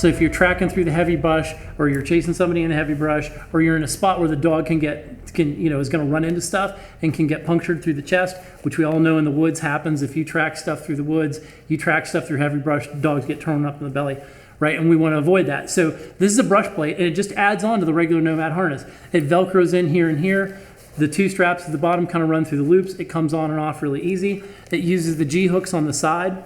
So if you're tracking through the heavy brush, or you're chasing somebody in the heavy brush, or you're in a spot where the dog is going to run into stuff and can get punctured through the chest, which we all know in the woods happens. If you track stuff through the woods, you track stuff through heavy brush, dogs get torn up in the belly, right? And we want to avoid that. So this is a brush plate, and it just adds on to the regular Nomad harness. It Velcros in here and here. The two straps at the bottom kind of run through the loops. It comes on and off really easy. It uses the G hooks on the side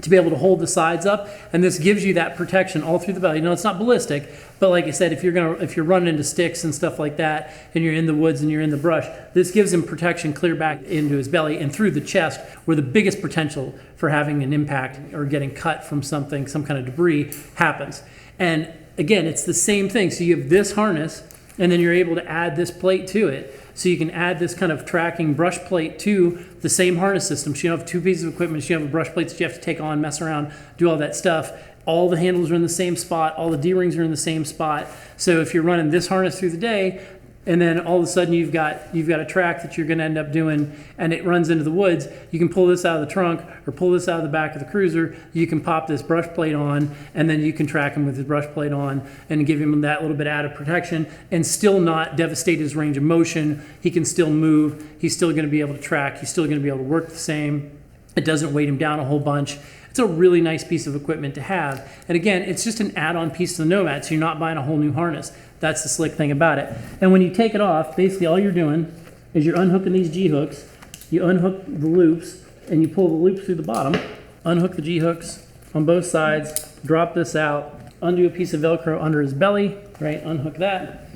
to be able to hold the sides up, and this gives you that protection all through the belly. It's not ballistic, but like I said, if you're running into sticks and stuff like that, and you're in the woods and you're in the brush, this gives him protection clear back into his belly and through the chest, where the biggest potential for having an impact or getting cut from something, some kind of debris, happens. And again, it's the same thing. So you have this harness, and then you're able to add this plate to it. So you can add this kind of tracking brush plate to the same harness system. So you don't have two pieces of equipment. So you have a brush plate that you have to take on, mess around, do all that stuff. All the handles are in the same spot. All the D-rings are in the same spot. So if you're running this harness through the day, and then all of a sudden you've got a track that you're going to end up doing, and it runs into the woods, you can pull this out of the trunk or pull this out of the back of the cruiser. You can pop this brush plate on, and then you can track him with his brush plate on and give him that little bit added protection and still not devastate his range of motion. He can still move. He's still going to be able to track. He's still going to be able to work the same. It doesn't weight him down a whole bunch. It's a really nice piece of equipment to have. And again, it's just an add-on piece to the Nomad, so you're not buying a whole new harness. That's the slick thing about it. And when you take it off, basically all you're doing is you're unhooking these G-hooks. You unhook the loops, and you pull the loops through the bottom. Unhook the G-hooks on both sides. Drop this out. Undo a piece of Velcro under his belly, right? Unhook that.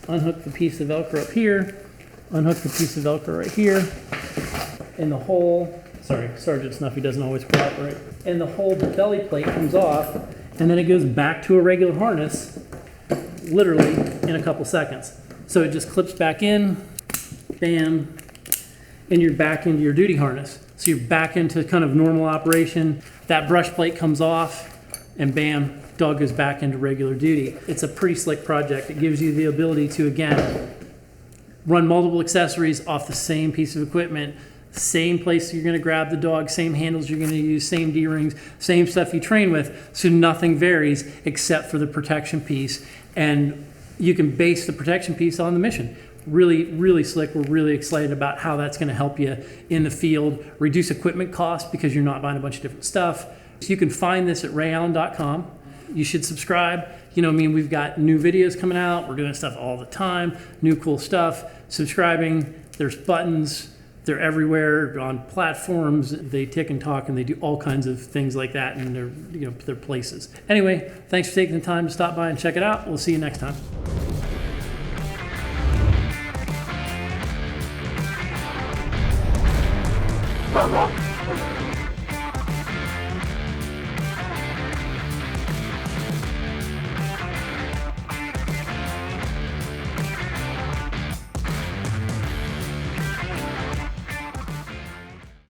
Unhook the piece of Velcro up here. Unhook the piece of Velcro right here. And the whole, sorry, Sergeant Snuffy doesn't always cooperate. And the whole belly plate comes off, and then it goes back to a regular harness, literally in a couple seconds. So it just clips back in, bam, and you're back into your duty harness. So you're back into kind of normal operation. That brush plate comes off, and bam, dog goes back into regular duty. It's a pretty slick project. It gives you the ability to, again, run multiple accessories off the same piece of equipment, same place you're going to grab the dog, same handles you're going to use, same D-rings, same stuff you train with, so nothing varies except for the protection piece. And you can base the protection piece on the mission. Really, really slick. We're really excited about how that's going to help you in the field, reduce equipment costs because you're not buying a bunch of different stuff. So you can find this at rayallen.com. You should subscribe. We've got new videos coming out. We're doing stuff all the time, new cool stuff. Subscribing, there's buttons. They're everywhere on platforms. They tick and talk, and they do all kinds of things like that in their places. Anyway, thanks for taking the time to stop by and check it out. We'll see you next time.